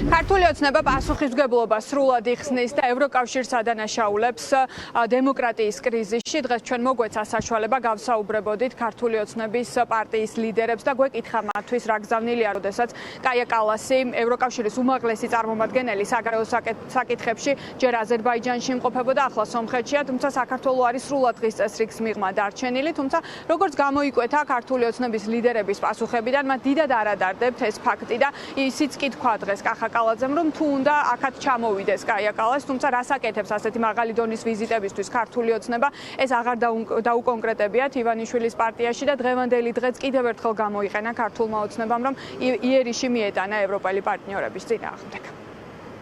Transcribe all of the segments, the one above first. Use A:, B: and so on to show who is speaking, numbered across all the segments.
A: ქართული ოცნება პასუხისმგებლობას სრულად იხსნის და ევროკავშირს ადანაშაულებს დემოკრატიის კრიზისში. დღეს ჩვენ მოგვეცა საშუალება გავსაუბრებოდით ქართული ოცნების პარტიის ლიდერებს და გვეკითხა მათთვის რა გზავნილია, როდესაც კაია კალასი, ევროკავშირის უმაღლესი წარმომადგენელი საგარეო საკითხებში ჯერ აზერბაიჯანში იმყოფებოდა, ახლა სომხეთშია, თუმცა საქართველო არის სრულად დღის წესრიგს მიღმა დარჩენილი, თუმცა როგორც გამოიკვეთა ქართული ოცნების ლიდერების პასუხებიდან, მათ დიდად არ ადარდებთ ეს ფაქტი და ისიც კი თქვა დღეს კახა კალაძემ, რომ თუ უნდა აქაც ჩამოვიდეს კაია კალას, თუმცა რას აკეთებს ასეთი მაღალი დონის ვიზიტებისთვის ქართული ოცნება, ეს აღარ დაუკონკრეტებიათ ივანიშვილის პარტიაში და დღევანდელი დღეც კიდევ ერთხელ გამოიყენა ქართულმა ოცნებამ, რომ იერიში მიეტანა ევროპელი პარტნიორების წინააღმდეგ.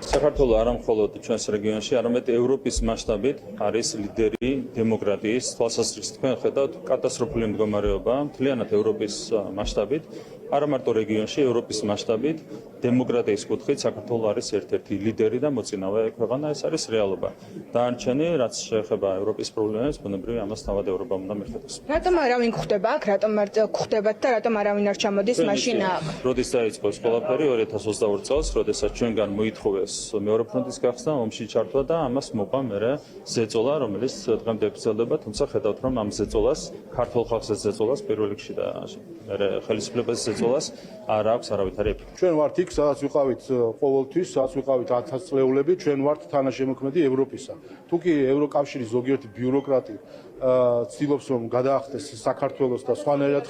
B: საქართველო არა მხოლოდ ჩვენს რეგიონში, არამედ ევროპის მასშტაბით არის ლიდერი დემოკრატიის თვალსაზრისით. თქვენ ხედავთ კატასტროფული მდგომარეობა მთლიანად ევროპის მასშტაბით, არა მარტო რეგიონში, ევროპის მასშტაბით დემოკრატიის კუთხით საქართველო არის ერთ-ერთი ლიდერი და მოწინავე ქვეყანა, ეს არის რეალობა. დანარჩენი, რაც შეეხება ევროპის პრობლემებს, ბუნებრივია ამას თავად ევროპამ უნდა მიხედოს.
C: რატომ არავინ გვხვდება აქ, რატომ გვხვდებათ და რატომ არავინ არ ჩამოდის მაშინ აქ?
B: როდის დაიწყო ეს ყველაფერი 2022 წელს, როდესაც ჩვენგან მოითხოვეს მეორე ფრონტის გახსნა, ომში ჩართვა და ამას მოყვა მერე ზეწოლა, რომელიც დღემდე გრძელდება, თუმცა ხედავთ, რომ ამ ზეწოლას, ქართულ ხალხს ზეწოლას პირველ რიგში და მერე ხელისუფლების ზეწოლას არ აქვს არავითარი ეფექტი.
D: ჩვენ ვართ იქ, სადაც ვიყავით ყოველთვის, სადაც ვიყავით 1000 წლეულები, ჩვენ ვართ თანაშემოქმედი ევროპისა. თუკი ევროკავშირის ზოგიერთი ბიუროკრატი ცდილობს რომ გადაახტეს საქართველოს და სხვანაირად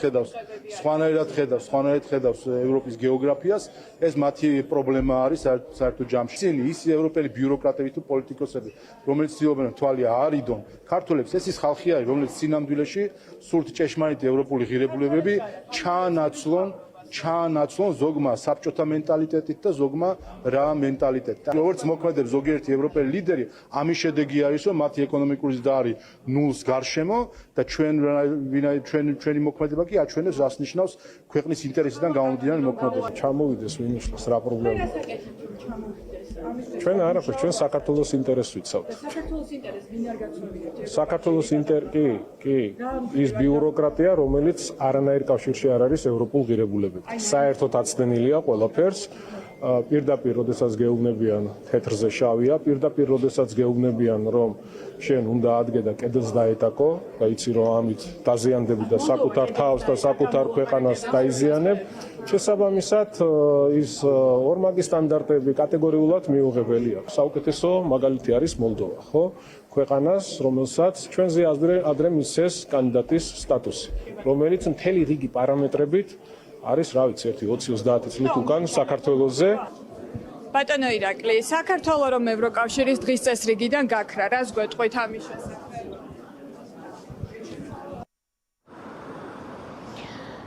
D: ხედავს ევროპის გეოგრაფიას, ეს მათი პრობლემა არის საერთო ჯამში. ის ევროპელი ბიუროკრატები თუ პოლიტიკოსები, რომელიც ცდილობენ თვალი აარიდონ ქართველებს, ეს ის ხალხი არის, რომელიც სინამდვილეში სურთ ჭეშმარიტი ევროპული ღირებულებები ჩაანაცვლონ ზოგმა საბჭოთა მენტალიტეტით და ზოგმა რა მენტალიტეტით. როგორც მოქმედებს ზოგიერთი ევროპელი ლიდერი, ამის შედეგი არის, რომ მათი ეკონომიკური ზრდა არის ნულს გარშემო და ჩვენი მოქმედება კი აჩვენებს, რას ნიშნავს ქვეყნის ინტერესიდან გამომდინარე მოქმედება.
E: ჩამოვიდეს მინისტრს რა პრობლემაა? ჩვენ არაფერს, ჩვენ საქართველოს ინტერესს ვიცავთ.
A: საქართველოს ინტერესი ვინ არ გაცნობიერებთ?
E: საქართველოს კი, ის ბიუროკრატია, რომელიც არანაირ კავშირში არ არის ევროპულ ღირებულებებთან. საერთოდ აცდენილია ყველაფერს. პირდაპირ, როდესაც გეუბნებიან თეთრზე შავია, პირდაპირ, როდესაც გეუბნებიან, რომ შენ უნდა ადგე და კედელს დაეტაკო, და იცი რომ ამით დაზიანდები და საკუთარ თავს და საკუთარ ქვეყანას დაიზიანებ, შესაბამისად ის ორმაგი სტანდარტები კატეგორიულად მიუღებელია. საუკეთესო მაგალითი არის მოლდოვა, ხო? ქვეყანას, რომელსაც ჩვენზე ადრე მისცეს კანდიდატის სტატუსი, რომელიც მთელი რიგი პარამეტრებით არის, რა ვიცი, 20-30 წლით უკან საქართველოზე.
A: ბატონო ირაკლი, საქართველო რომ ევროკავშირის დღის წესრიგიდან გაქრა, რას გვეტყვით ამის შესახებ?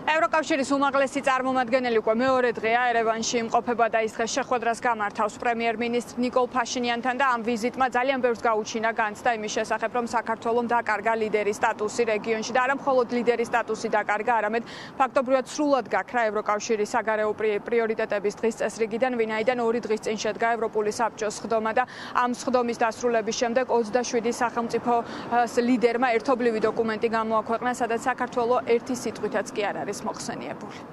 A: ევროკავშირის უმაღლესი წარმომადგენელი უკვე მეორე დღეა ერევანში იმყოფება და ის დღეს შეხვედრას გამართავს პრემიერ-მინისტრ ნიკოლ ფაშინიანთან და ამ ვიზიტმა ძალიან ბევრს გაუჩინა განცდა იმის შესახებ, რომ საქართველომ დაკარგა ლიდერის სტატუსი რეგიონში და არა მხოლოდ ლიდერის სტატუსი დაკარგა, არამედ ფაქტობრივად სრულად გაქრა ევროკავშირის საგარეო პრიორიტეტების დღის წესრიგიდან, ვინაიდან 2 დღის წინ შედგა ევროპული საბჭოს სხდომა და ამ სხდომის დასრულების შემდეგ 27 სახელმწიფოს ლიდერმა ერთობლივი დოკუმენტი გამოაქვეყნა, სადაც საქართველო ერთი სიტყვითაც კი არ არის მოხსენიებული.